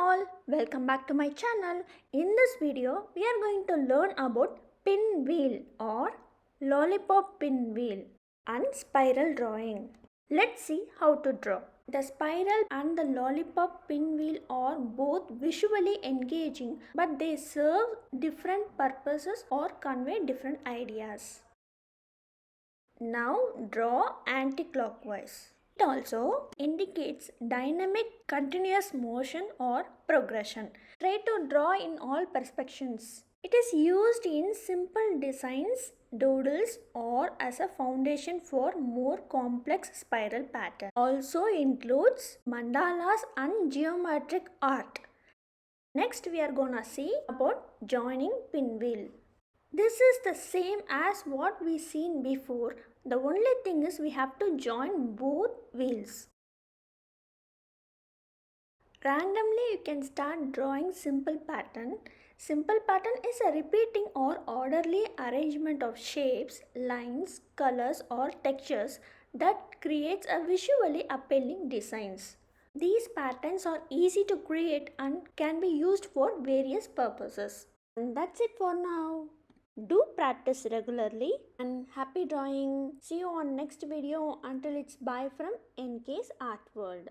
all, welcome back to my channel. In this video, we are going to learn about pinwheel or lollipop pinwheel and spiral drawing. Let's see how to draw. The spiral and the lollipop pinwheel are both visually engaging, but they serve different purposes or convey different ideas. Now draw anti-clockwise. It also indicates dynamic continuous motion or progression. Try to draw in all perspectives. It is used in simple designs, doodles, or as a foundation for more complex spiral pattern. Also includes mandalas and geometric art. Next we are gonna see about joining pinwheel. This is the same as what we seen before. The only thing is we have to join both wheels. Randomly you can start drawing simple pattern. Simple pattern is a repeating or orderly arrangement of shapes, lines, colors or textures that creates a visually appealing designs. These patterns are easy to create and can be used for various purposes. And that's it for now. Do practice regularly and happy drawing. See you on next video. Until it's bye from NK's Art World.